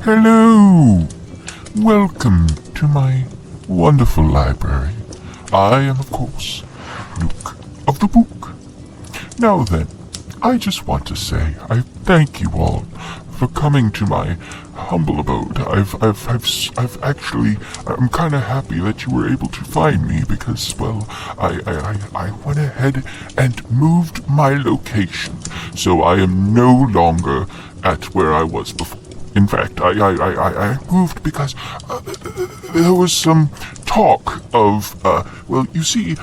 Hello! Welcome to my wonderful library. I am, of course, Nook of the Book. Now then, I just want to say I thank you all for coming to my humble abode. I'm kind of happy that you were able to find me because, well, I went ahead and moved my location, so I am no longer at where I was before. In fact, I moved because there was some talk of, well, you see,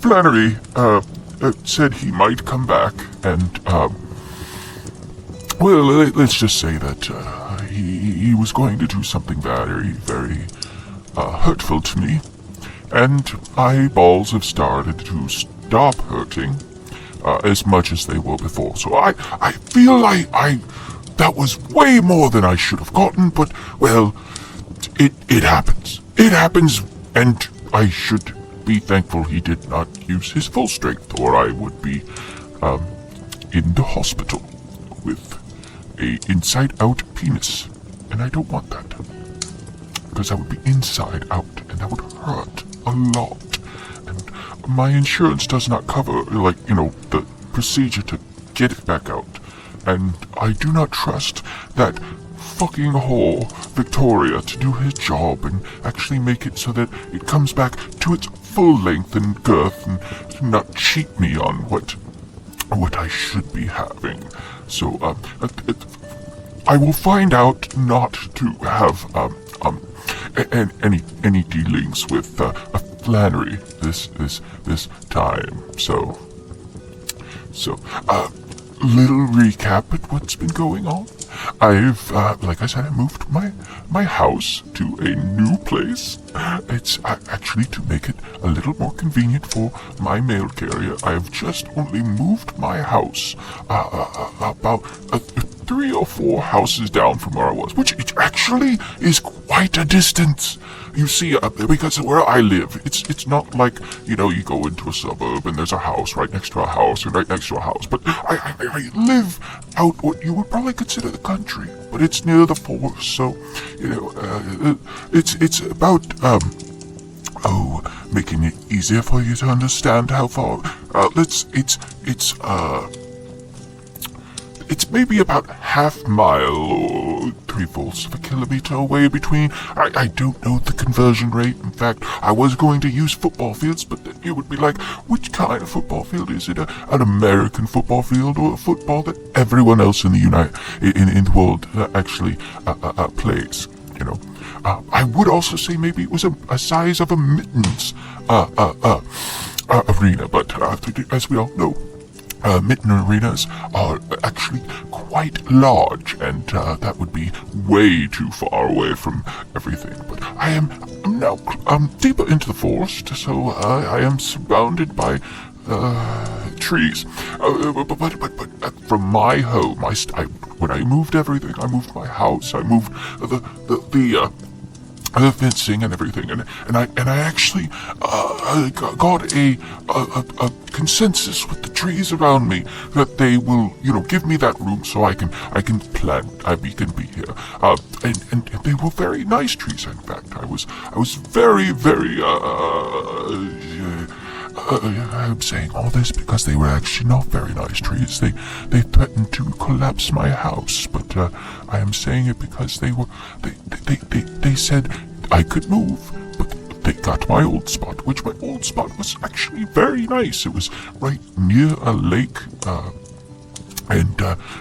Flannery said he might come back, and, well, let's just say that he was going to do something very, very hurtful to me, and my balls have started to stop hurting as much as they were before. So I feel like that was way more than I should have gotten, but, well, it happens. It happens, and I should be thankful he did not use his full strength, or I would be in the hospital with a inside-out penis, and I don't want that, because I would be inside out, and that would hurt a lot, and my insurance does not cover, the procedure to get it back out, and I do not trust that fucking whore, Victoria, to do his job and actually make it so that it comes back to its full length and girth and to not cheat me on what I should be having. So, I will find out not to have, any dealings with, Flannery this time. So, little recap at what's been going on. I've, like I said, I moved my house to a new place. It's actually to make it a little more convenient for my mail carrier. I've just only moved my house about 3 or 4 houses down from where I was, which it actually is quite a distance. You see, because where I live, it's not like, you go into a suburb and there's a house right next to a house and right next to a house. But I live out what you would probably consider the country, but it's near the forest, so, it's about, making it easier for you to understand how far, it's maybe about half mile or 3/4 of a kilometer away between. I don't know the conversion rate. In fact, I was going to use football fields, but then you would be like, which kind of football field is it? An American football field or a football that everyone else in the world actually plays? I would also say maybe it was a size of a mittens arena, but as we all know, mitten arenas are actually quite large, and that would be way too far away from everything. But I am now deeper into the forest, so I am surrounded by trees. But from my home, when I moved everything, I moved my house, I moved the fencing and everything, and I actually got a consensus with the trees around me that they will give me that room so I can plant, we can be here, and they were very nice trees. In fact, I was very, very I'm saying all this because they were actually not very nice trees. They threatened to collapse my house, but I am saying it because they said I could move, but they got my old spot, which my old spot was actually very nice. It was right near a lake, and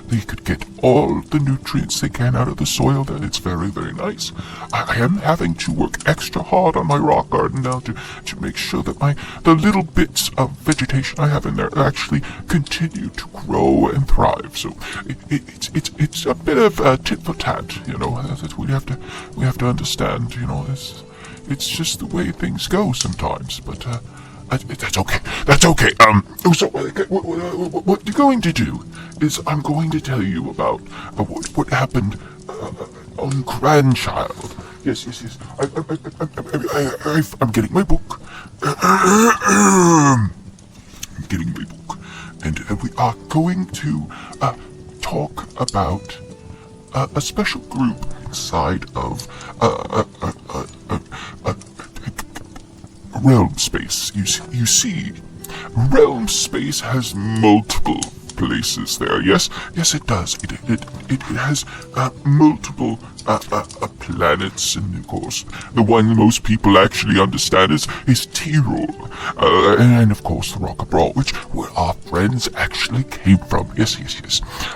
they could get all the nutrients they can out of the soil there. It's very, very nice. I am having to work extra hard on my rock garden now to make sure that the little bits of vegetation I have in there actually continue to grow and thrive. So it's a bit of tit for tat, that we have to understand. It's just the way things go sometimes, but that's okay. That's okay. So what you're going to do is I'm going to tell you about what happened on Grandchild. Yes. I'm getting my book. And we are going to talk about a special group inside of realm space. You see, realm space has multiple places there. Yes, it does. It has multiple planets, and of course, the one most people actually understand is Tyrol, and of course the Rock of Brawl, which where our friends actually came from. Yes.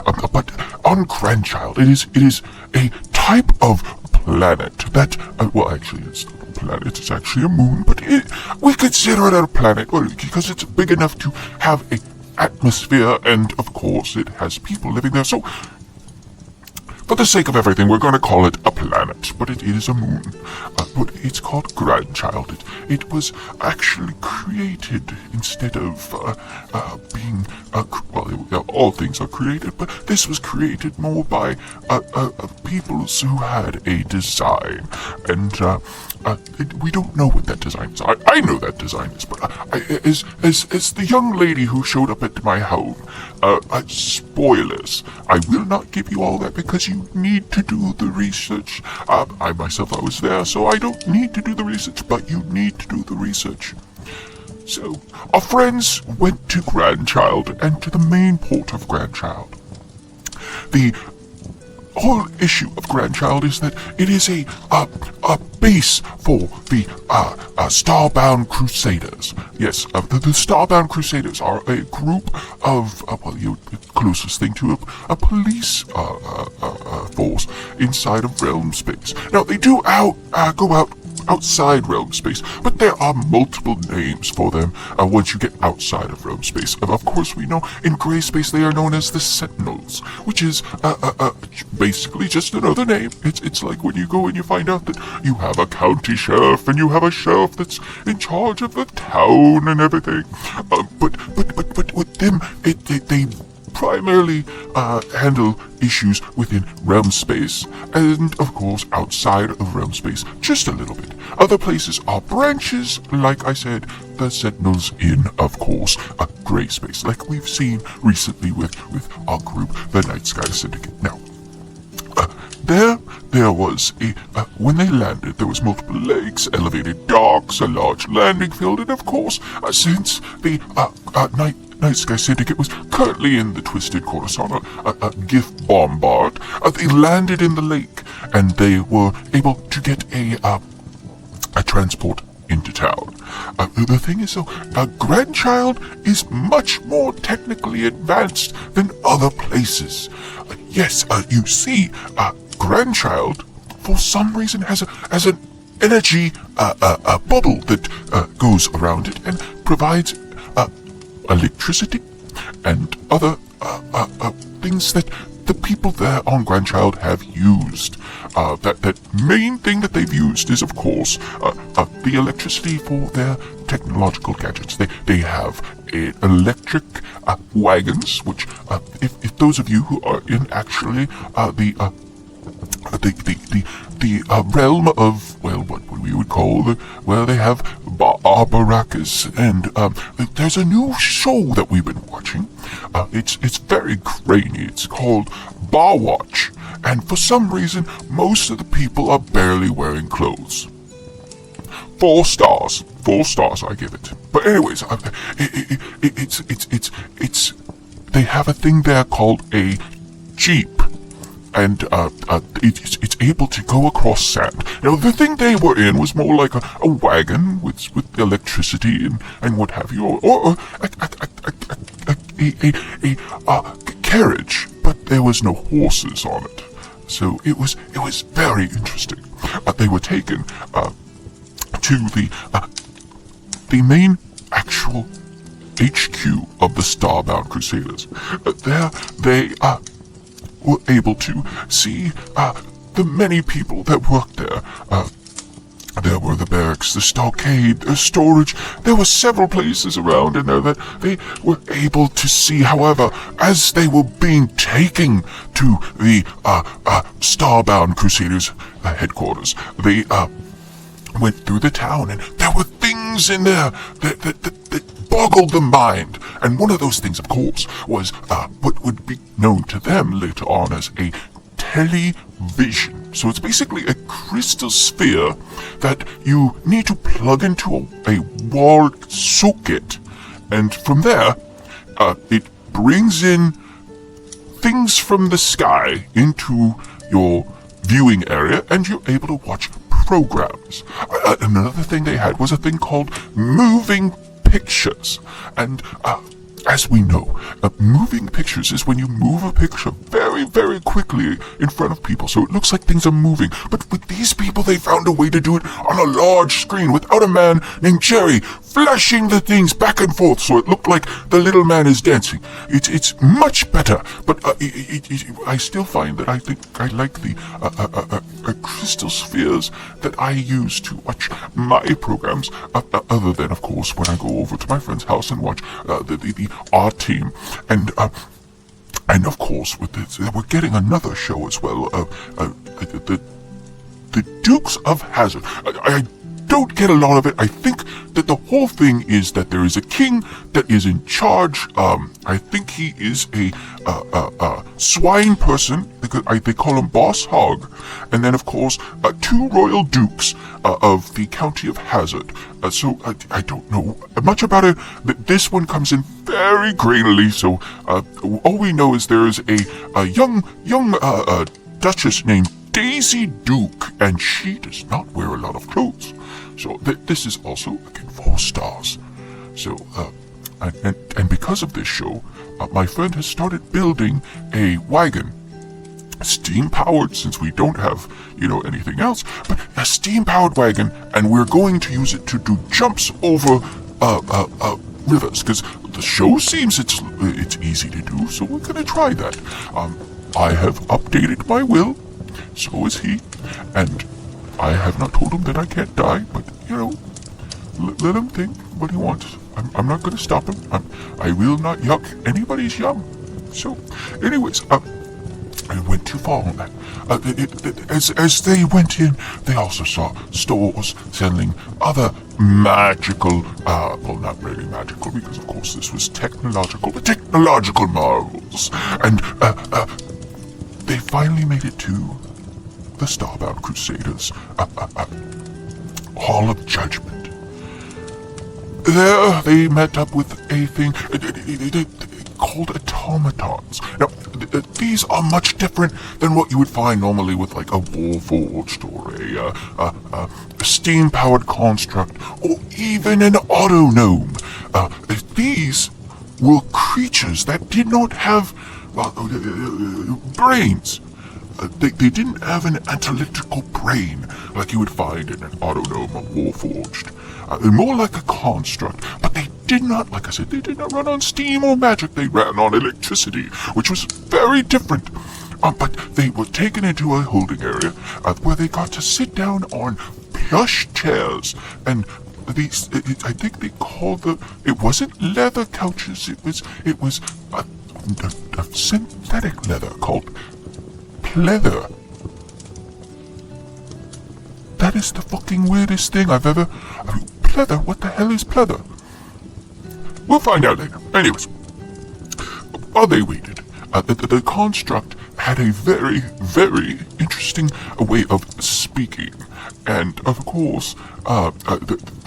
But on Grandchild, it is a type of planet that, well, actually, it's not a planet, it's actually a moon, but we consider it a planet because it's big enough to have a atmosphere, and of course it has people living there. So for the sake of everything, we're going to call it a planet, but it is a moon. But it's called Grandchild. It was actually created instead of being all things are created, but this was created more by people who had a design, and we don't know what that design is. I know that design is, but as the young lady who showed up at my home, spoilers. I will not give you all that because you need to do the research. I myself, I was there, so I don't need to do the research, but you need to do the research. So, our friends went to Grandchild and to the main port of Grandchild. The whole issue of Grandchild is that it is a base for the Starbound Crusaders. Yes, the Starbound Crusaders are a group of, the closest thing to a police force inside of realm space. Now, they do go out outside realm space, but there are multiple names for them once you get outside of realm space. Of course, we know in gray space they are known as the Sentinels, which is basically just another name. It's like when you go and you find out that you have a county sheriff and you have a sheriff that's in charge of the town and everything. But with them, they primarily handle issues within realm space, and of course outside of realm space just a little bit. Other places are branches, like I said, the Sentinels in, of course, a gray space, like we've seen recently with our group, the Nightsky Syndicate. Now, there was when they landed, there was multiple lakes, elevated docks, a large landing field, and of course, since the Nightsky Syndicate was currently in the Twisted Corazon, a gift bombard, they landed in the lake, and they were able to get a transport into town. The thing is, though, Grandchild is much more technically advanced than other places. Yes, you see, Grandchild, for some reason, has an energy bubble that goes around it and provides electricity and other things that the people there on Grandchild have used. That main thing that they've used is, of course, the electricity for their technological gadgets. They have electric wagons, which, if those of you who are in actually the realm of, well, what we would call where they have barbaracas, and there's a new show that we've been watching. It's very grainy. It's called Bar Watch, and for some reason, most of the people are barely wearing clothes. 4 stars. 4 stars, I give it. But anyways, it's they have a thing there called a Jeep. And it's able to go across sand. Now, the thing they were in was more like a wagon with electricity and what have you, or a carriage, but there was no horses on it. So it was very interesting. They were taken to the main actual HQ of the Starbound Crusaders. There they were able to see the many people that worked there. There were the barracks, the stockade, the storage. There were several places around in there that they were able to see. However, as they were being taken to the Starbound Crusaders headquarters, they went through the town, and there were things in there that boggled the mind. And one of those things, of course, was what would be known to them later on as a television. So it's basically a crystal sphere that you need to plug into a wall socket. And from there, it brings in things from the sky into your viewing area, and you're able to watch programs. Another thing they had was a thing called moving pictures. And as we know, moving pictures is when you move a picture very, very quickly in front of people, so it looks like things are moving. But with these people, they found a way to do it on a large screen without a man named Jerry flashing the things back and forth, so it looked like the little man is dancing. It's much better, but I still find that I think I like the crystal spheres that I use to watch my programs, other than, of course, when I go over to my friend's house and watch the art team. And of course, with this, we're getting another show as well, the Dukes of Hazzard. I don't get a lot of it. I think that the whole thing is that there is a king that is in charge. I think he is a swine person, because they call him Boss Hog. And then, of course, two royal dukes of the county of Hazzard. So I don't know much about it. This one comes in very grainily. So all we know is there is a young duchess named Daisy Duke, and she does not wear a lot of clothes. So this is also, again, 4 stars. So, and because of this show, my friend has started building a wagon, steam-powered, since we don't have, anything else, but a steam-powered wagon, and we're going to use it to do jumps over rivers, because the show seems it's easy to do, so we're going to try that. I have updated my will, so is he, and I have not told him that I can't die, but, let him think what he wants. I'm not going to stop him. I will not yuck anybody's yum. So, anyways, I went too far on that. As they went in, they also saw stores selling other magical, well, not really magical, because of course this was technological, but technological marvels. And they finally made it to the Starbound Crusaders, Hall of Judgment. There they met up with a thing called automatons. Now, these are much different than what you would find normally with like a Warforged or a steam-powered construct, or even an auto-gnome. These were creatures that did not have brains. They didn't have an analytical brain like you would find in an auto-gnome or Warforged. They're more like a construct, but they did not, like I said, they did not run on steam or magic. They ran on electricity, which was very different. But they were taken into a holding area where they got to sit down on plush chairs, and these, I think they called it wasn't leather couches, it was a synthetic leather called pleather. That is the fucking weirdest thing I've ever... pleather? What the hell is pleather? We'll find out later. Anyways, while they waited, the construct had a very, very interesting way of speaking. And, of course,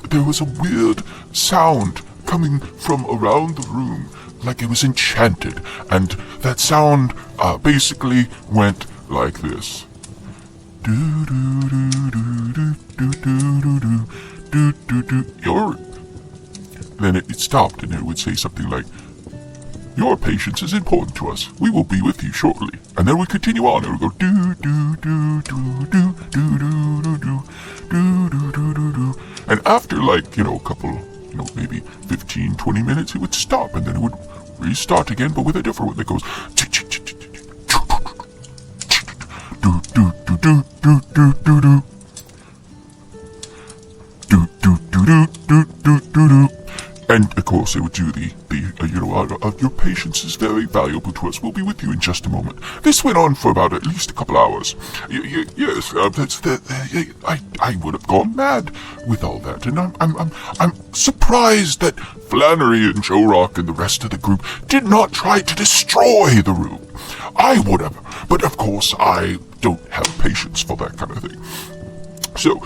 there was a weird sound coming from around the room, like it was enchanted. And that sound basically went like this. Do do do do do do do do do do do. Then it stopped, and it would say something like, "Your patience is important to us. We will be with you shortly." And then we continue on. It would go do do do do do do do do do do do do do do. And after a couple, maybe 15, 20 minutes, it would stop, and then it would restart again, but with a different one that goes do do do do do do do do do do do do do do do. And of course they would do your patience is very valuable to us. We'll be with you in just a moment. This went on for about at least a couple hours. Yes, I would have gone mad with all that, and I'm surprised that Flannery and Joe Rock and the rest of the group did not try to destroy the room. I would have, but of course I don't have patience for that kind of thing. So,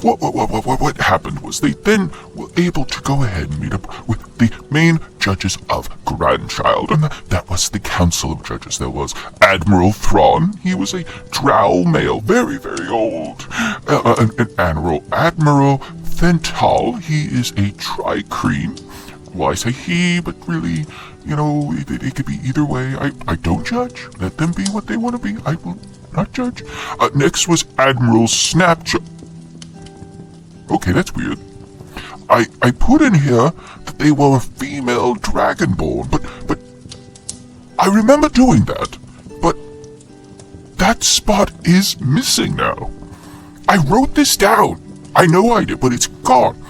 what happened was they then were able to go ahead and meet up with the main judges of Grandchild, and that was the Council of Judges. There was Admiral Thrawn. He was a drow male, very, very old. And Admiral Thental. He is a Tricreen. Well, I say he, but really, it could be either way. I don't judge. Let them be what they want to be. I will not judge. Next was Admiral Snapshot. Okay, that's weird. I put in here that they were a female dragonborn, but I remember doing that. But that spot is missing now. I wrote this down. I know I did, but it's gone.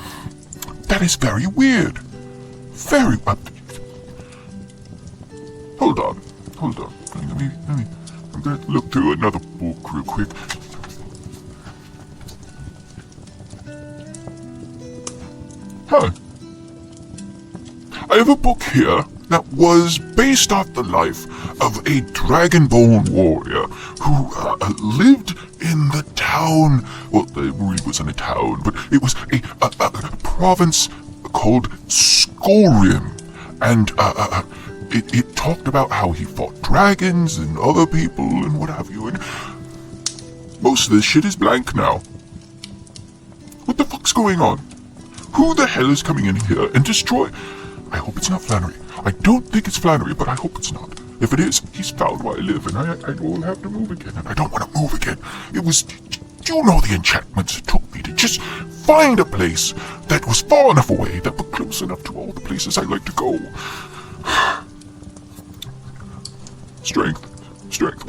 That is very weird. Very. Hold on. Let me. I'm gonna look through another book real quick. I have a book here that was based off the life of a dragonborn warrior who lived in the town. Well, it really wasn't a town, but it was a province called Scorim, and it talked about how he fought dragons and other people and what have you, and most of this shit is blank now. What the fuck's going on? Who the hell is coming in here and destroy? I hope it's not Flannery. I don't think it's Flannery, but I hope it's not. If it is, he's found where I live, and I will have to move again, and I don't want to move again. It was... Do you know the enchantments it took me to just find a place that was far enough away, that were close enough to all the places I like to go? Strength.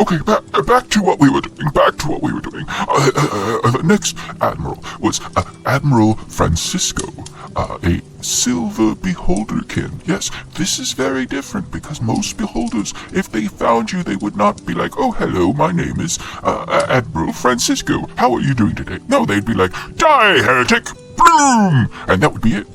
Okay, back to what we were doing. The next admiral was Admiral Francisco, a silver beholderkin. Yes, this is very different because most beholders, if they found you, they would not be like, "Oh, hello, my name is Admiral Francisco. How are you doing today?" No, they'd be like, "Die, heretic! Boom!" And that would be it.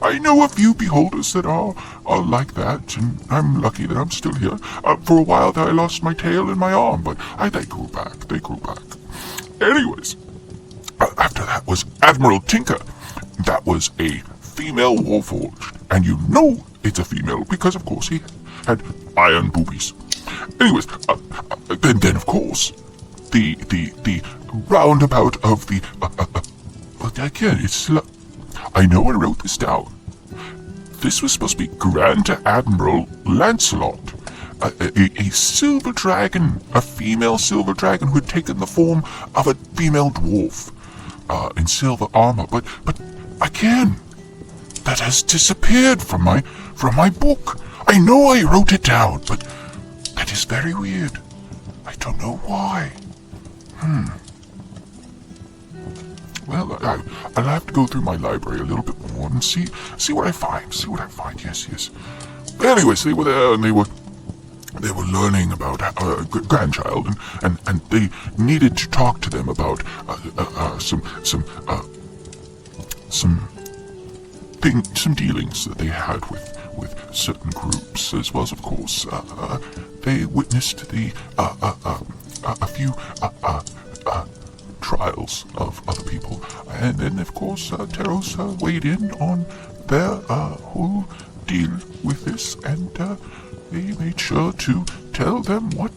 I know a few beholders that are like that, and I'm lucky that I'm still here. For a while there I lost my tail and my arm, but they grew back. Anyways, after that was Admiral Tinker. That was a female warforged, and you know it's a female because, of course, he had iron boobies. Anyways, then of course, the roundabout of the again, it's. I know I wrote this down. This was supposed to be Grand Admiral Lancelot, a silver dragon, a female silver dragon who had taken the form of a female dwarf in silver armor. But again, that has disappeared from my book. I know I wrote it down, but that is very weird. I don't know why. Well, I'll have to go through my library a little bit more and see what I find. Yes. Anyways, they were there and they were learning about Grandchild, and they needed to talk to them about some dealings that they had with certain groups, as well as, of course, they witnessed a few trials of other people, and then of course Teros weighed in on their whole deal with this, and they made sure to tell them what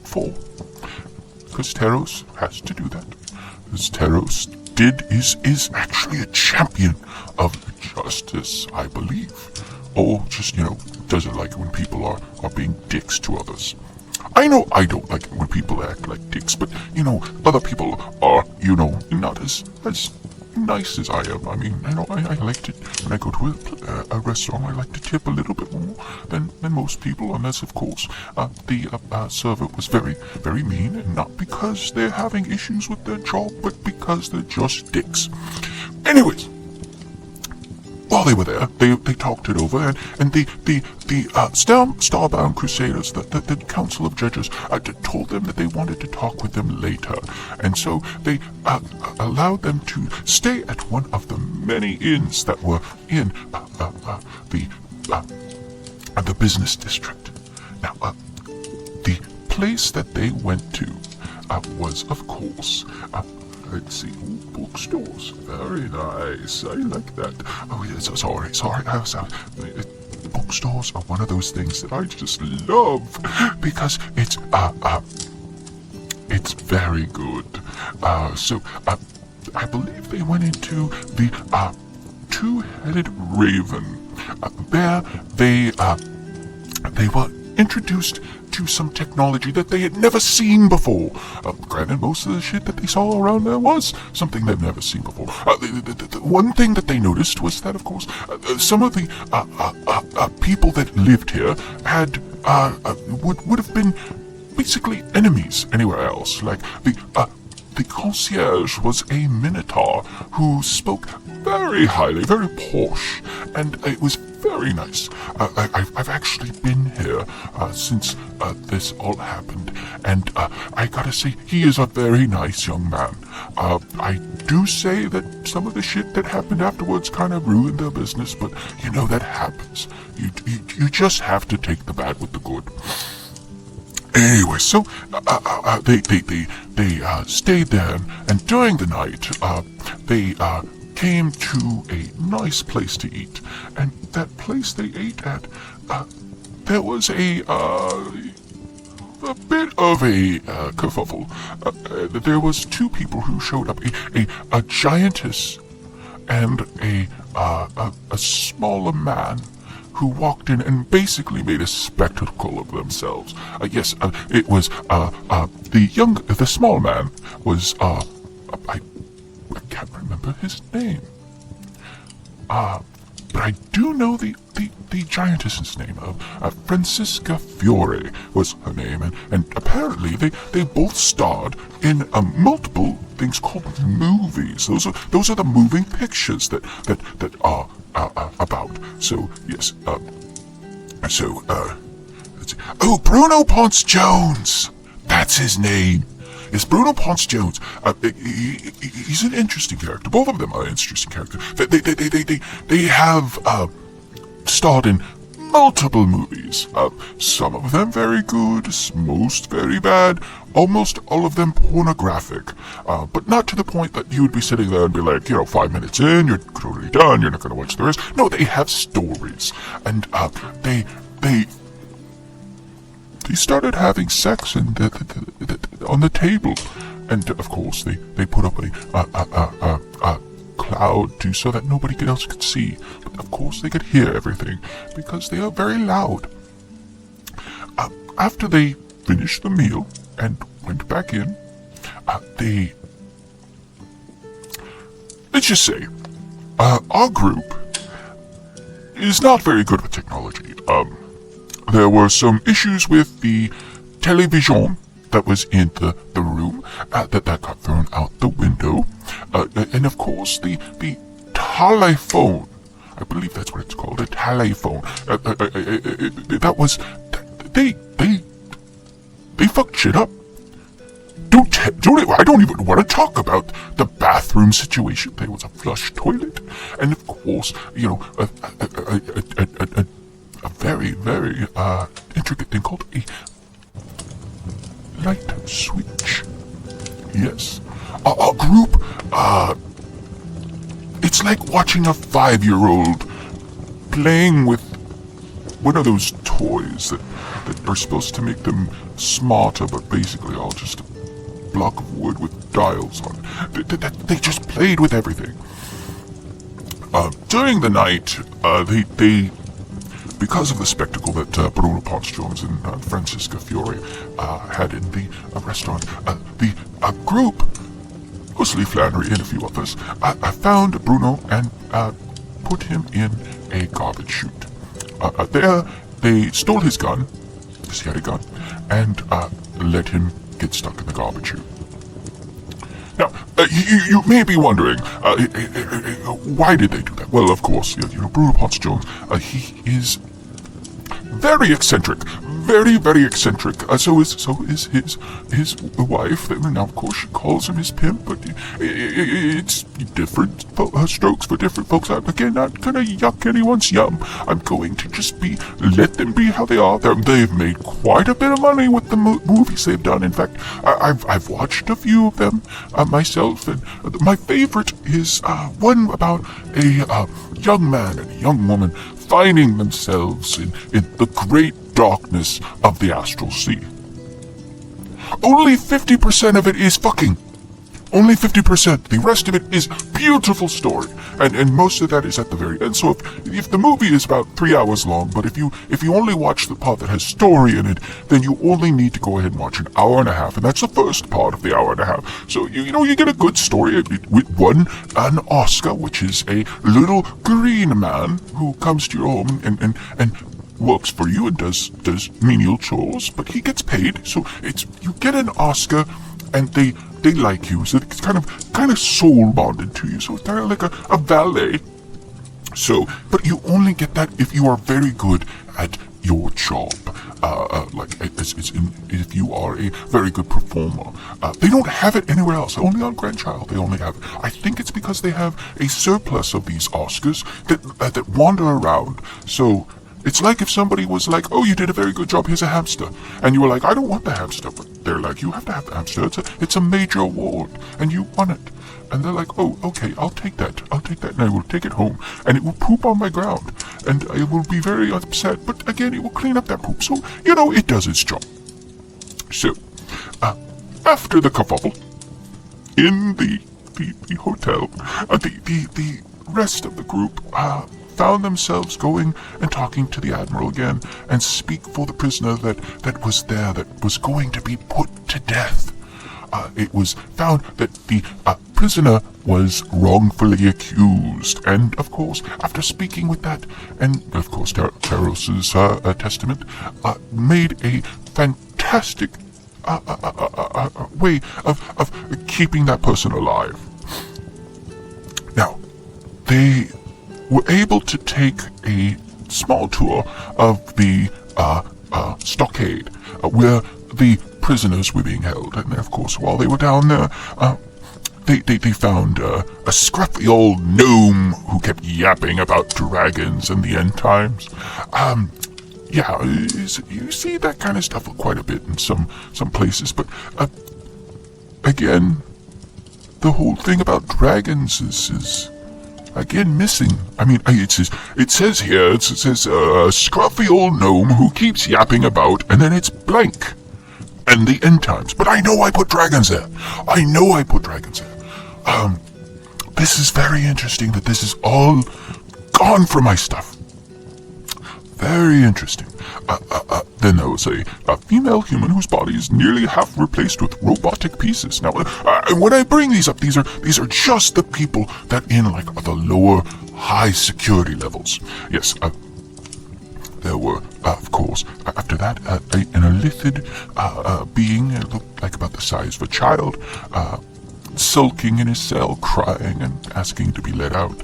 for, because Teros has to do that, because Teros is actually a champion of justice, I believe, or just doesn't like it when people are being dicks to others. I know I don't like it when people act like dicks, but, other people are, not as nice as I am. I mean, I like to, when I go to a restaurant, I like to tip a little bit more than most people, unless, of course, the server was very, very mean, and not because they're having issues with their job, but because they're just dicks. Anyways, while they were there, they talked it over, and the Starbound Crusaders, the Council of Judges, told them that they wanted to talk with them later, and so they allowed them to stay at one of the many inns that were in the business district. Now, the place that they went to was, of course, let's see, bookstores. Very nice. I like that. Oh, yes, sorry. Bookstores are one of those things that I just love because it's very good. So I believe they went into the two-headed raven. There, they were introduced to some technology that they had never seen before. Granted, most of the shit that they saw around there was something they'd never seen before. The one thing that they noticed was that, of course, some of the people that lived here had would have been basically enemies anywhere else. Like the concierge was a minotaur who spoke very highly, very posh, and it was very nice. I've actually been here since this all happened, and I gotta say, he is a very nice young man. I do say that some of the shit that happened afterwards kind of ruined their business, but you know, that happens. You just have to take the bad with the good. Anyway, so they stayed there, and during the night, they came to a nice place to eat, and that place they ate at, there was a bit of a kerfuffle. There was two people who showed up, a giantess and a smaller man, who walked in and basically made a spectacle of themselves. Yes, it was the small man was I can't remember his name. But I do know the giantess's name. Francisca Fiore was her name, and apparently they both starred in multiple things called movies. Those are the moving pictures that are about. So yes. Let's see. Oh, Bruno Ponce Jones. That's his name. It's Bruno Ponce Jones. He's an interesting character. Both of them are interesting characters. They have starred in multiple movies. Some of them very good, most very bad, almost all of them pornographic. But not to the point that you would be sitting there and be like, 5 minutes in, you're totally done, you're not going to watch the rest. No, they have stories. And they started having sex on the table, and of course they put up a cloud so that nobody else could see. But of course they could hear everything because they are very loud. After they finished the meal and went back in, let's just say our group is not very good with technology. There were some issues with the television that was in the room that got thrown out the window, and of course the telephone. I believe that's what it's called, a telephone. That was they fucked shit up. I don't even want to talk about the bathroom situation. There was a flush toilet, and of course, a very, very intricate thing called a light switch. Yes. A group, it's like watching a 5-year-old playing with one of those toys that are supposed to make them smarter, but basically all just a block of wood with dials on it. They just played with everything. During the night, they because of the spectacle that Bruno Ponce Jones and Francisca Fiore had in the restaurant, the group, mostly Flannery and a few others, found Bruno and put him in a garbage chute. There, they stole his gun, because he had a gun, and let him get stuck in the garbage chute. Now, you may be wondering, why did they do that? Well, of course, Bruno Ponce Jones, he is very eccentric, very, very eccentric. So is his wife. Now, of course, she calls him his pimp, but it's different strokes for different folks. I'm, again, not gonna yuck anyone's yum. I'm going to just let them be how they are. They've made quite a bit of money with the movies they've done. In fact, I've watched a few of them myself, and my favorite is one about a young man and a young woman finding themselves in the great darkness of the astral sea. Only 50% of it is fucking. Only 50%. The rest of it is beautiful story. And most of that is at the very end. So if the movie is about 3 hours long, but if you only watch the part that has story in it, then you only need to go ahead and watch an hour and a half. And that's the first part of the hour and a half. So, you get a good story. It won an Oscar, which is a little green man who comes to your home and works for you and does menial chores, but he gets paid. So you get an Oscar, and they like you, so it's kind of soul bonded to you. So it's kind of like a valet. So, but you only get that if you are very good at your job. If you are a very good performer. They don't have it anywhere else. Only on Grandchild they only have it. I think it's because they have a surplus of these Oscars that wander around. So it's like if somebody was like, oh, you did a very good job, here's a hamster. And you were like, I don't want the hamster. But they're like, you have to have the hamster. It's a major award, and you won it. And they're like, oh, okay, I'll take that, and I will take it home. And it will poop on my ground. And I will be very upset, but again, it will clean up that poop. So, it does its job. So, after the kerfuffle, in the hotel, the rest of the group, found themselves going and talking to the Admiral again and speak for the prisoner that was there, that was going to be put to death. It was found that the prisoner was wrongfully accused, and of course, after speaking with that, and of course Taros's testament, made a fantastic way of keeping that person alive. Now, they were able to take a small tour of the stockade where the prisoners were being held. And of course, while they were down there, they found a scruffy old gnome who kept yapping about dragons and the end times. You see that kind of stuff quite a bit in some places, but again, the whole thing about dragons is again missing. I mean, it says here, it says, scruffy old gnome who keeps yapping about, and then it's blank. And the end times. But I know I put dragons there. This is very interesting that this is all gone from my stuff. Very interesting. Then there was a female human whose body is nearly half replaced with robotic pieces. Now, when I bring these up, these are just the people that in the lower high security levels. Yes, there were, of course, after that, an illithid being, looked like about the size of a child, sulking in his cell, crying and asking to be let out.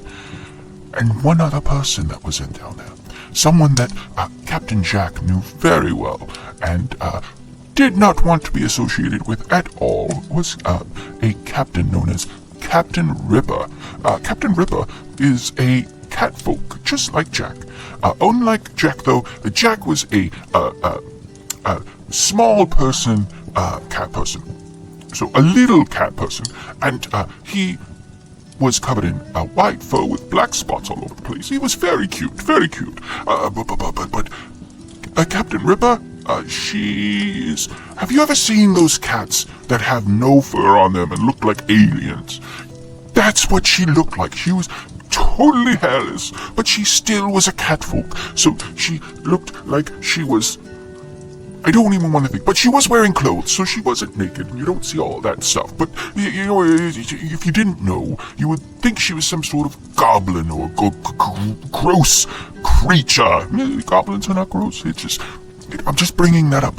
And one other person that was in down there. Someone that Captain Jack knew very well and did not want to be associated with at all was a captain known as Captain Ripper. Captain Ripper is a catfolk, just like Jack. Unlike Jack, though, Jack was a small person, cat person. So a little cat person, and he was covered in white fur with black spots all over the place. He was very cute, very cute. But Captain Ripper, she is... Have you ever seen those cats that have no fur on them and look like aliens? That's what she looked like. She was totally hairless, but she still was a catfolk. So she looked like she was... I don't even want to think, but she was wearing clothes, so she wasn't naked, and you don't see all that stuff. But, if you didn't know, you would think she was some sort of goblin or gross creature. Goblins are not gross, I'm just bringing that up,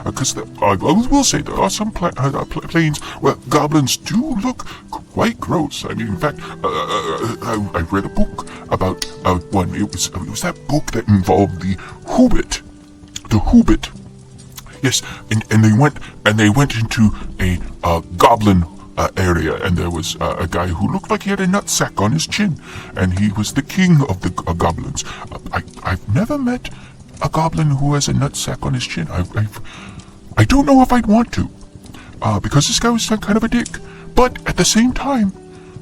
because I will say there are some planes where goblins do look quite gross. I mean, in fact, I read a book about one. It was that book that involved the Hobbit. The Hobbit. Yes, and they went into a goblin area, and there was a guy who looked like he had a nutsack on his chin, and he was the king of the goblins. I've never met a goblin who has a nutsack on his chin. I don't know if I'd want to, because this guy was kind of a dick. But at the same time,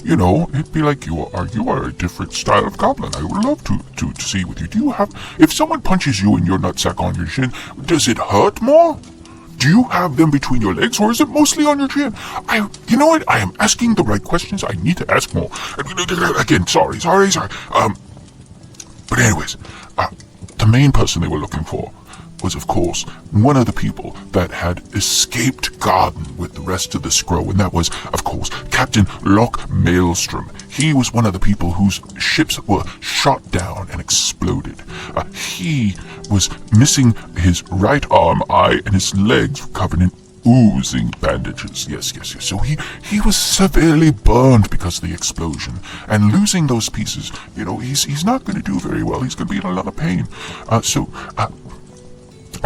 it'd be like you are a different style of goblin. I would love to see with you. If someone punches you in your nutsack on your chin, does it hurt more? Do you have them between your legs, or is it mostly on your chin? You know what? I am asking the right questions. I need to ask more. Again, sorry. But anyways, the main person they were looking for was, of course, one of the people that had escaped Garden with the rest of the Scrow, and that was, of course, Captain Loch Maelstrom. He was one of the people whose ships were shot down and exploded. He was missing his right arm, eye, and his legs were covered in oozing bandages. Yes. So he was severely burned because of the explosion, and losing those pieces, he's not going to do very well. He's going to be in a lot of pain.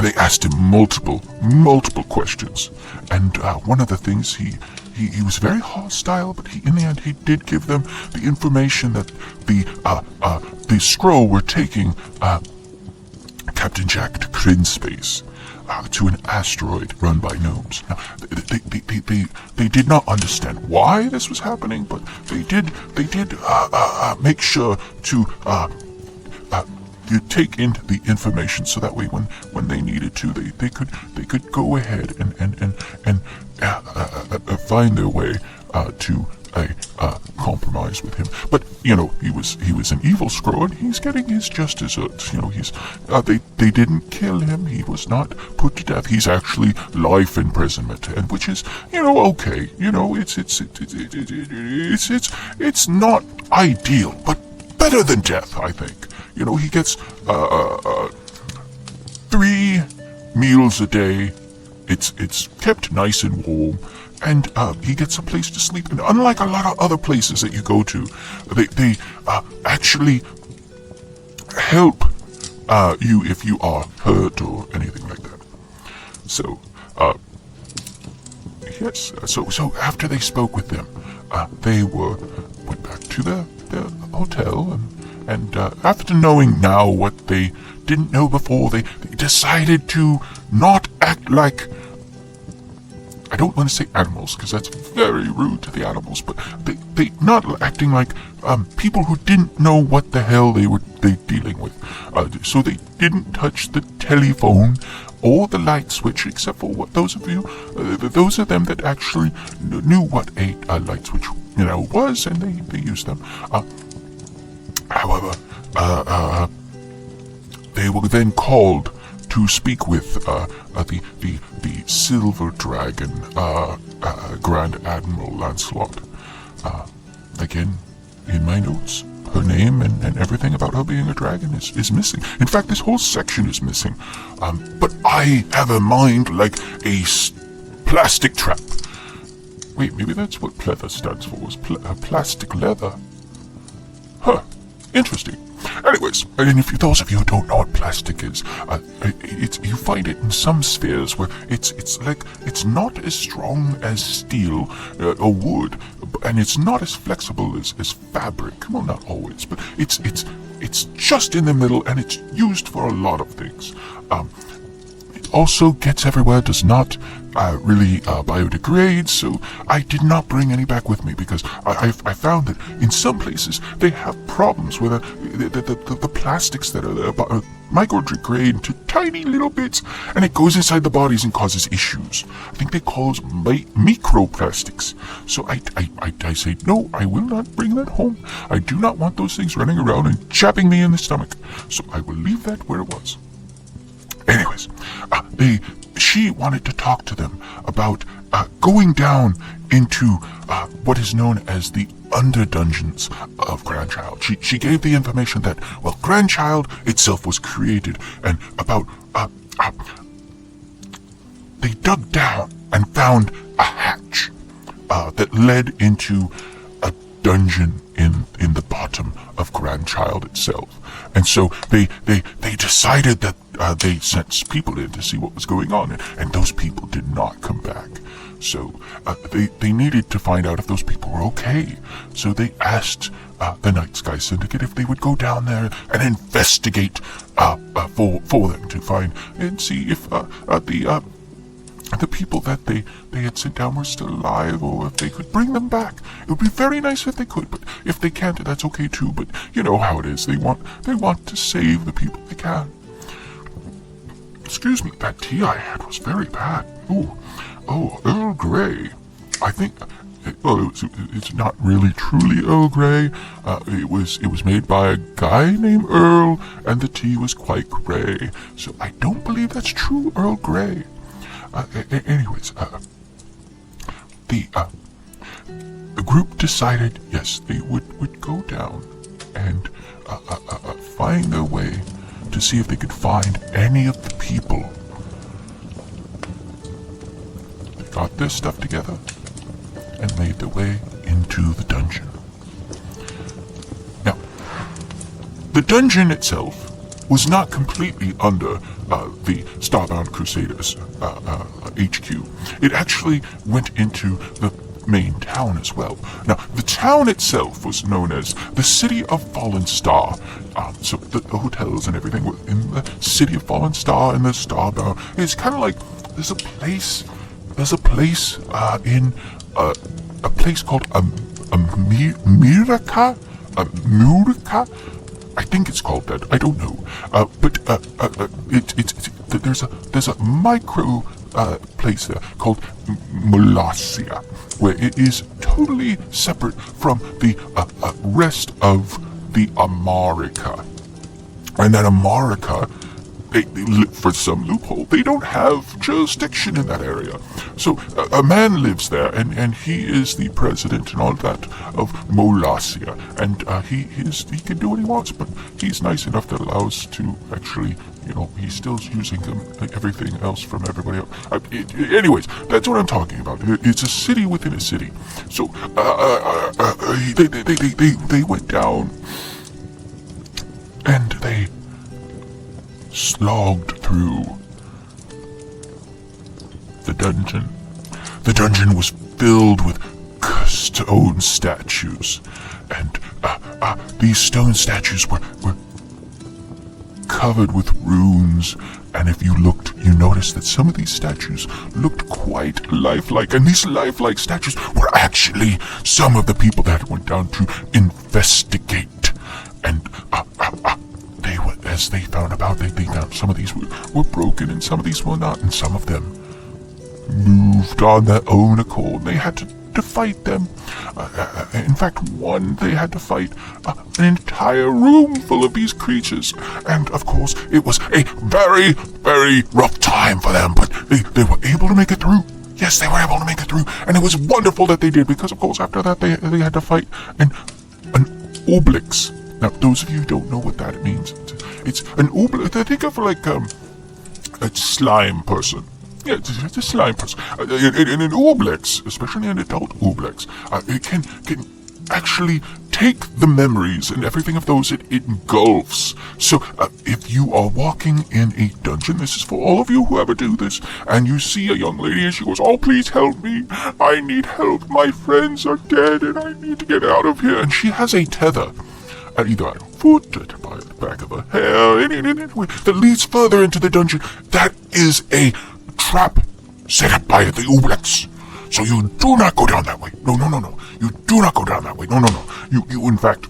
They asked him multiple questions, and one of the things he was very hostile, but in the end he did give them the information that the Scrow were taking Captain Jack to Kryn space, to an asteroid run by gnomes. Now, they did not understand why this was happening, but they did make sure to take in the information, so that way when they needed to, they could go ahead and find their way to a compromise with him. But he was an evil Scrow, and he's getting his just desserts. They didn't kill him. He was not put to death. He's actually life imprisonment, and which is okay. It's not ideal, but better than death, I think. He gets 3 meals a day. It's kept nice and warm, and he gets a place to sleep. And unlike a lot of other places that you go to, they actually help you if you are hurt or anything like that. So, yes. So after they spoke with them, they went back to their hotel, and after knowing now what they didn't know before, they decided to not act like, I don't want to say animals, because that's very rude to the animals, but they not acting like people who didn't know what the hell they were dealing with. So they didn't touch the telephone or the light switch, except for those of them that actually knew what a light switch was, and they used them. However, they were then called to speak with the Silver Dragon, Grand Admiral Lancelot. Again, in my notes, her name and everything about her being a dragon is missing. In fact, this whole section is missing. But I have a mind like a plastic trap. Wait, maybe that's what pleather stands for, is plastic leather. Huh. Interesting. Anyways, and if those of you who don't know what plastic is, you find it in some spheres where it's not as strong as steel or wood, and it's not as flexible as fabric. Well, not always, but it's just in the middle, and it's used for a lot of things. It also gets everywhere, does not really biodegrade, so I did not bring any back with me, because I found that in some places they have problems with the plastics that are microdegrade into tiny little bits, and it goes inside the bodies and causes issues. I think they call those microplastics. So I say, no, I will not bring that home. I do not want those things running around and chapping me in the stomach. So I will leave that where it was. Anyways, she wanted to talk to them about going down into what is known as the underdungeons of Grandchild. She gave the information that, well, Grandchild itself was created, and about they dug down and found a hatch that led into a dungeon in the bottom of Grandchild itself. And so they decided that they sent people in to see what was going on, and those people did not come back. So they needed to find out if those people were okay. So they asked the Nightsky Syndicate if they would go down there and investigate for them to find and see if the people that they had sent down were still alive, or if they could bring them back. It would be very nice if they could, but if they can't, that's okay too. But you know how it is. They want to save the people they can. Excuse me, that tea I had was very bad. Oh, Earl Grey. I think. It's not really truly Earl Grey. It was made by a guy named Earl, and the tea was quite grey. So I don't believe that's true Earl Grey. Anyways, the group decided, yes, they would go down and find their way to see if they could find any of the people. They got their stuff together and made their way into the dungeon. Now, the dungeon itself was not completely under the Starbound Crusaders HQ. It actually went into the main town as well. Now, the town itself was known as the City of Fallen Star. So the hotels and everything were in the City of Fallen Star, and the Starbound. It's kind of like there's a place in a place called Murica. I think it's called that. I don't know. There's a micro place there called Molossia, where it is totally separate from the rest of the America. And that America, they for some loophole, they don't have jurisdiction in that area. So a man lives there, and he is the president and all that of Molossia, and he can do what he wants, but he's nice enough that allows to actually, he's still using everything else from everybody else. Anyways, that's what I'm talking about. It's a city within a city. So they went down, and they slogged through the dungeon. The dungeon was filled with stone statues, and these stone statues were covered with runes. And if you looked, you noticed that some of these statues looked quite lifelike, and these lifelike statues were actually some of the people that went down to investigate. And as they found about, they found some of these were broken and some of these were not, and some of them moved on their own accord. They had to fight them. In fact, one, they had to fight an entire room full of these creatures, and of course it was a very, very rough time for them, but they were able to make it through. Yes, they were able to make it through, and it was wonderful that they did, because of course after that they had to fight an Obelix. Now, those of you who don't know what that means, it's an Obelix. Think of like a slime person. Yeah, it's a slime person. In an Obelix, especially an adult Obelix, it can actually take the memories and everything of those it engulfs. So, if you are walking in a dungeon, this is for all of you who ever do this, and you see a young lady and she goes, "Oh, please help me. I need help. My friends are dead and I need to get out of here." And she has a tether at either a foot, by the back of her hair, anyway, that leads further into the dungeon. That is a trap set up by the Obelix. So you do not go down that way. No. You do not go down that way. No. You in fact,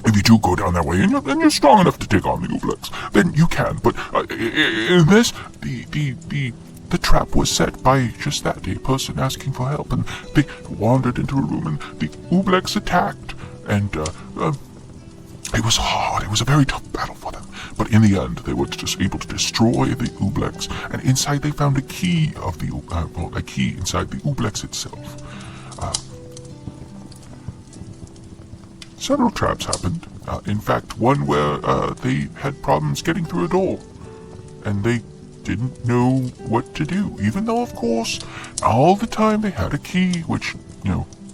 if you do go down that way and you're strong enough to take on the Obelix, then you can. But in this, the trap was set by just that, a person asking for help, and they wandered into a room and the Obelix attacked, and it was hard. It was a very tough battle for them. But in the end, they were just able to destroy the Obelix, and inside they found a key of the a key inside the Obelix itself. Several traps happened. In fact, one where they had problems getting through a door, and they didn't know what to do, even though, of course, all the time they had a key, which,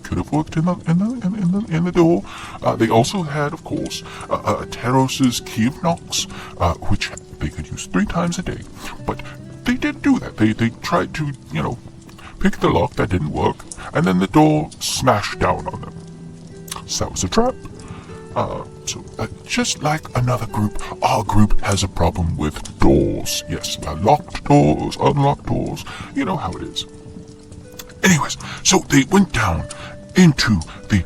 could have worked in the door. They also had, of course, Teros's key of knocks, which they could use 3 times a day. But they didn't do that. They tried to, pick the lock. That didn't work, and then the door smashed down on them. So that was a trap. So just like another group, our group has a problem with doors. Yes, locked doors, unlocked doors. You know how it is. Anyways, so they went down into the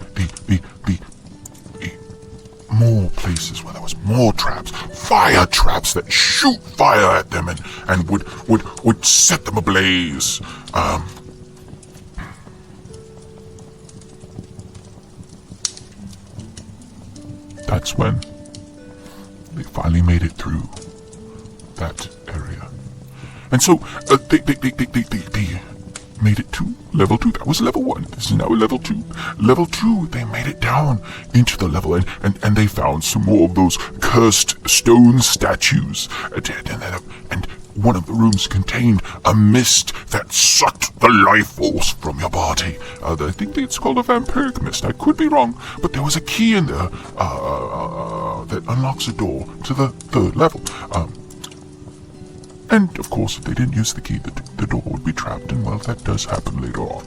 more places where there was more traps, fire traps that shoot fire at them and would set them ablaze. That's when they finally made it through that area. And so they made it to level 2. That was level 1. This is now level 2. Level 2, they made it down into the level, and they found some more of those cursed stone statues. And one of the rooms contained a mist that sucked the life force from your body. I think it's called a vampiric mist. I could be wrong, but there was a key in there that unlocks a door to the 3rd level. And, of course, if they didn't use the key, the door would be trapped, and, well, that does happen later on.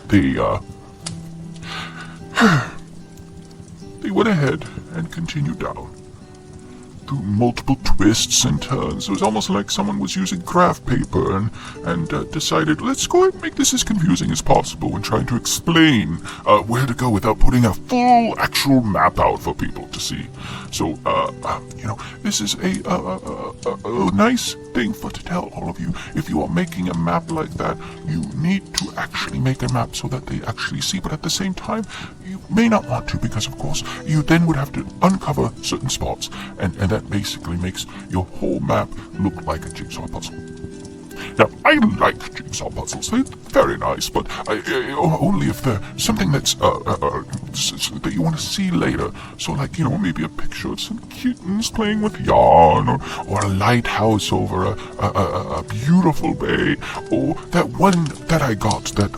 They went ahead and continued down through multiple twists and turns. It was almost like someone was using graph paper and decided, let's go ahead and make this as confusing as possible when trying to explain where to go without putting a full actual map out for people to see. So, this is a nice thing to tell all of you. If you are making a map like that, you need to actually make a map so that they actually see, but at the same time, you may not want to, because of course, you then would have to uncover certain spots, and that basically makes your whole map look like a jigsaw puzzle. Now, I like jigsaw puzzles. They're very nice, but only if they're something that's that you want to see later. So, like, maybe a picture of some kittens playing with yarn, or a lighthouse over a beautiful bay, or that one that I got that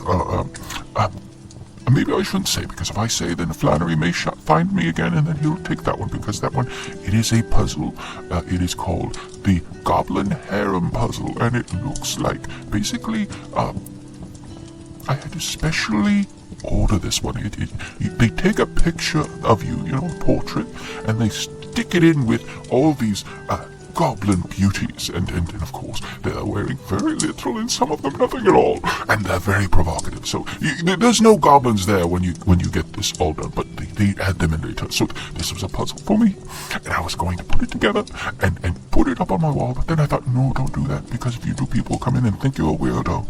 maybe I shouldn't say, because if I say, then Flannery may find me again, and then he'll take that one, because that one, it is a puzzle. It is called the Goblin Harem Puzzle, and it looks like, basically, I had to specially order this one. They take a picture of you, a portrait, and they stick it in with all these goblin beauties, and of course they're wearing very little, and some of them nothing at all, and they're very provocative. So there's no goblins there when you get this all done, but they add them in later. So this was a puzzle for me, and I was going to put it together and put it up on my wall, but then I thought, no, don't do that, because if you do, people will come in and think you're a weirdo.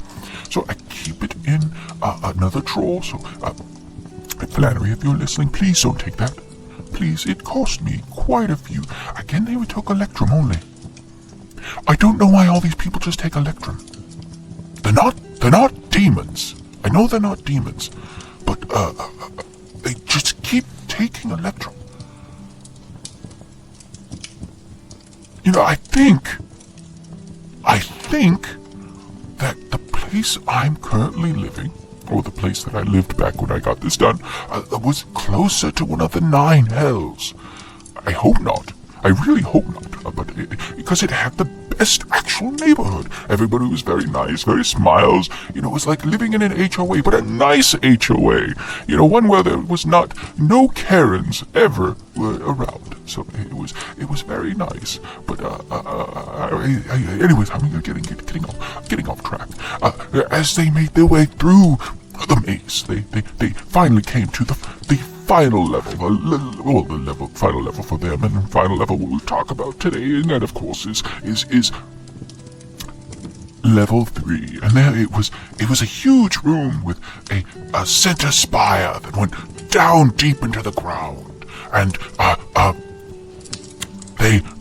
So I keep it in another drawer. So Flannery, if you're listening, please don't take that. Please, it cost me quite a few. Again, they took Electrum only. I don't know why all these people just take Electrum. They're not demons. I know they're not demons, but they just keep taking Electrum. I think that the place I'm currently living, or the place that I lived back when I got this done, was closer to one of the 9 hells. I hope not. I really hope not, but because it had the best actual neighborhood. Everybody was very nice, very smiles. It was like living in an HOA, but a nice HOA. One where there was no Karens ever were around. So it was very nice. But anyways, I'm getting off track. As they made their way through the maze, they finally came to the final level, final level for them, and the final level we'll talk about today, and that, of course, is level 3. And there it was a huge room with a center spire that went down deep into the ground, and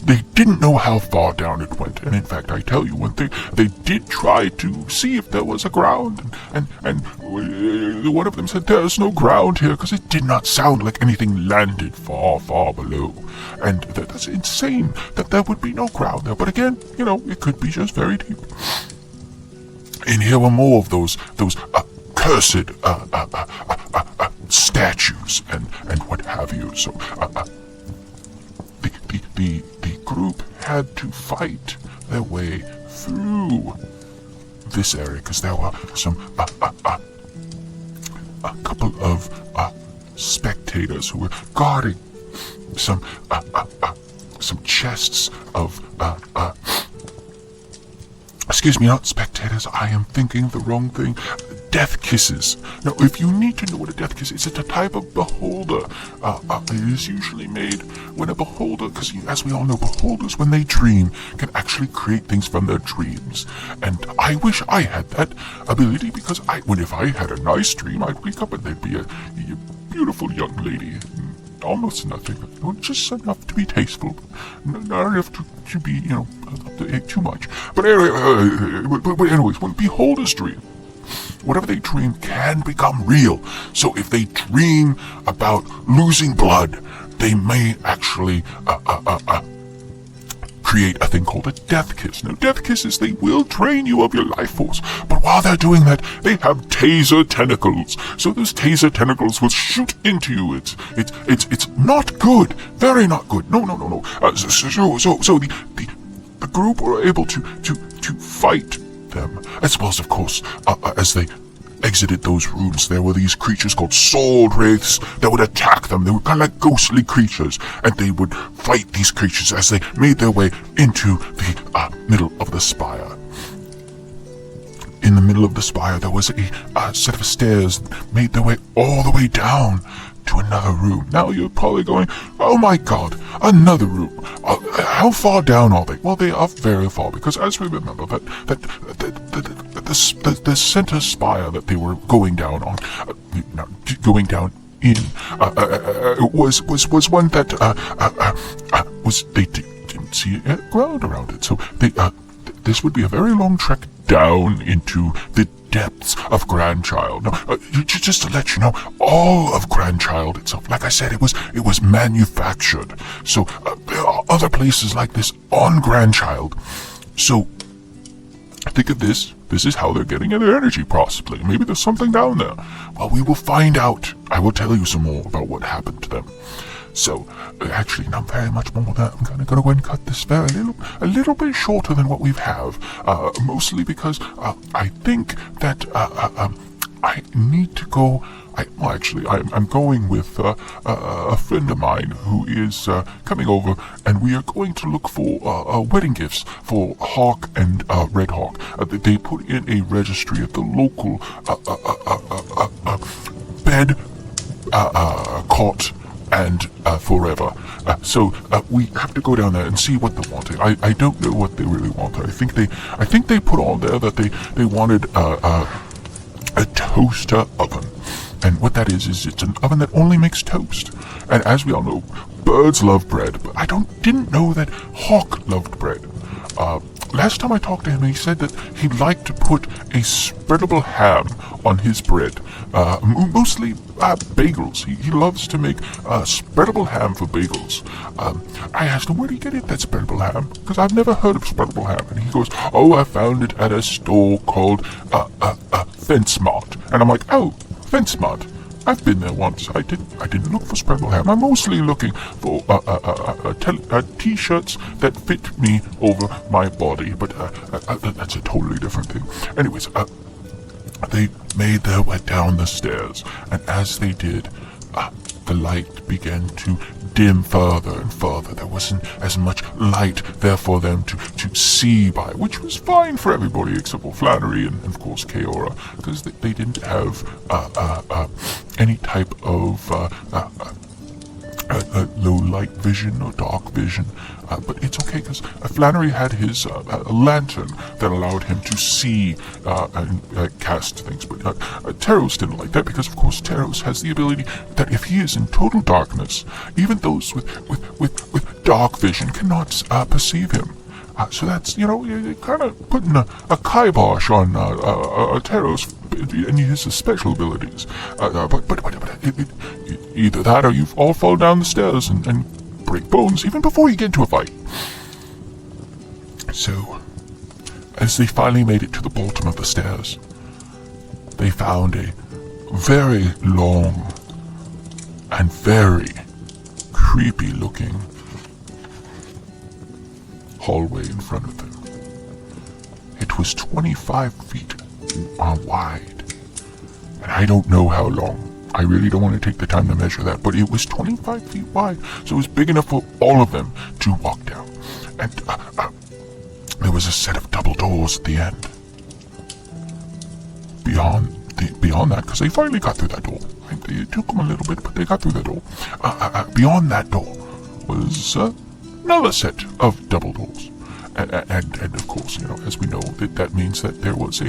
they didn't know how far down it went. And in fact, I tell you one thing, they did try to see if there was a ground, and one of them said, there's no ground here, because it did not sound like anything landed far, far below. And that's insane that there would be no ground there. But again, it could be just very deep. And here were more of those cursed statues and what have you. So the group had to fight their way through this area because there were some a couple of spectators who were guarding some chests of excuse me, not spectators, I am thinking the wrong thing. Death kisses. Now, if you need to know what a death kiss is, it's a type of beholder. It is usually made when a beholder, because as we all know, beholders, when they dream, can actually create things from their dreams. And I wish I had that ability because if I had a nice dream, I'd wake up and there'd be a beautiful young lady. Almost nothing, just enough to be tasteful, not enough to be, too much. But anyways, when beholders dream, whatever they dream can become real. So if they dream about losing blood, they may actually create a thing called a death kiss. Now, death kisses, they will drain you of your life force, but while they're doing that, they have taser tentacles. So those taser tentacles will shoot into you. It's not good. Very not good. No. So the group were able to fight them, as well as, of course, as they exited those rooms, there were these creatures called sword wraiths that would attack them. They were kind of like ghostly creatures, and they would fight these creatures as they made their way into the middle of the spire. In the middle of the spire, there was a set of stairs that made their way all the way down to another room. Now you're probably going, oh my god, another room. How far down are they? Well, they are very far, because as we remember, the center spire that they were going down on, going down in, was one that they didn't see a ground around it. So this would be a very long trek down into the depths of Grandchild. Now, just to let you know, all of Grandchild itself, like I said, it was manufactured. So there are other places like this on Grandchild. So think of this. This is how they're getting their energy, possibly. Maybe there's something down there. Well, we will find out. I will tell you some more about what happened to them. So, actually, not very much more than that. I'm going to go and cut this a little bit shorter than what we have. Mostly because I think that I need to go. I'm going with a friend of mine who is coming over, and we are going to look for wedding gifts for Hawk and Red Hawk. They put in a registry at the local bed, cot, and forever. So we have to go down there and see what they wanted. I don't know what they really wanted. I think they put on there that they wanted a toaster oven. And what that is it's an oven that only makes toast. And as we all know, birds love bread, but I didn't know that Hawk loved bread. Last time I talked to him, he said that he liked to put a spreadable ham on his bread. Mostly bagels. He loves to make spreadable ham for bagels. I asked him, where do you get it, that spreadable ham? Because I've never heard of spreadable ham. And he goes, oh, I found it at a store called Fence Mart. And I'm like, oh, Fence Mart. I've been there once. I didn't look for spreadable ham. I'm mostly looking for t-shirts that fit me over my body, but that's a totally different thing. Anyways, they made their way down the stairs, and as they did, the light began to dim further and further. There wasn't as much light there for them to see by, which was fine for everybody except for Flannery and of course Kaora, because they didn't have any type of low light vision or dark vision. But it's okay because Flannery had his lantern that allowed him to see and cast things. But Teros didn't like that because, of course, Teros has the ability that if he is in total darkness, even those with dark vision cannot perceive him. So that's, you're kind of putting a kibosh on Teros and his special abilities. But either that or you all fall down the stairs and break bones even before you get into a fight. So, as they finally made it to the bottom of the stairs, they found a very long and very creepy looking hallway in front of them. It was 25 feet wide, and I don't know how long. I really don't want to take the time to measure that, but it was 25 feet wide, so it was big enough for all of them to walk down. And there was a set of double doors at the end. Beyond that, because they finally got through that door. It took them a little bit, but they got through the door. Beyond that door was another set of double doors. And of course, as we know, that means that there was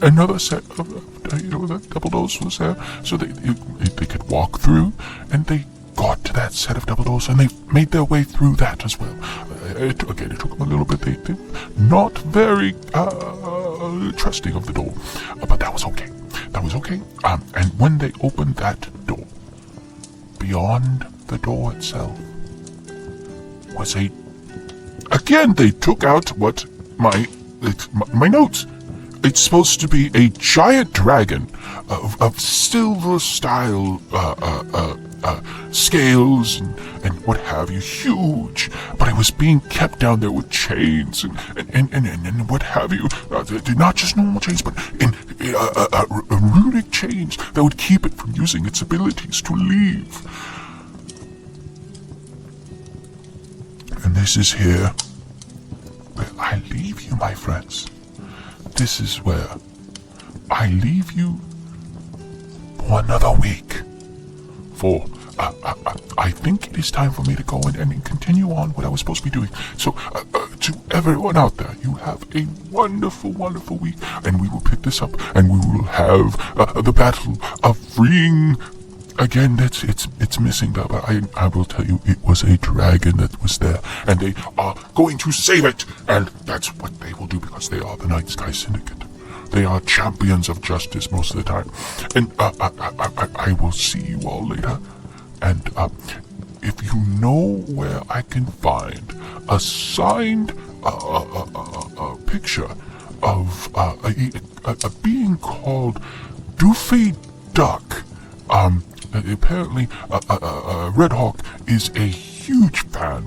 another set of the double doors was there, so they could walk through, and they got to that set of double doors, and they made their way through that as well. It took them a little bit. They not very trusting of the door, but that was okay. And when they opened that door, beyond the door itself was again, they took out what my notes. It's supposed to be a giant dragon of silver style scales and what have you, huge. But it was being kept down there with chains and what have you. Not just normal chains, but in runic chains that would keep it from using its abilities to leave. And this is here where I leave you, my friends. This is where I leave you for another week. For I think it is time for me to go and continue on what I was supposed to be doing. So to everyone out there, you have a wonderful, wonderful week, and we will pick this up, and we will have the battle of freeing. Again, it's missing, but I will tell you, it was a dragon that was there, and they are going to save it, and that's what they will do, because they are the Nightsky Syndicate. They are champions of justice most of the time, and I will see you all later, and if you know where I can find a signed picture of a being called Doofy Duck, apparently, Red Hawk is a huge fan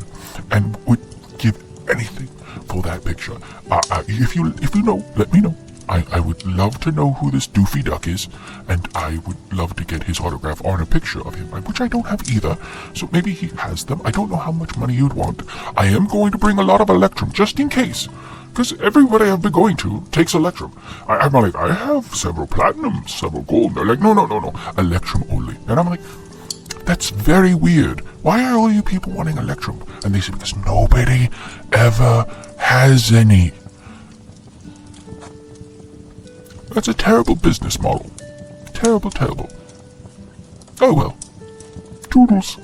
and would give anything for that picture. If you know, let me know. I would love to know who this Doofy Duck is, and I would love to get his autograph on a picture of him, which I don't have either. So maybe he has them. I don't know how much money you'd want. I am going to bring a lot of Electrum, just in case. Because everybody I've been going to takes Electrum. I'm like, I have several platinum, several gold. They're like, no, Electrum only. And I'm like, that's very weird. Why are all you people wanting Electrum? And they say, because nobody ever has any. That's a terrible business model. Terrible. Oh well. Toodles.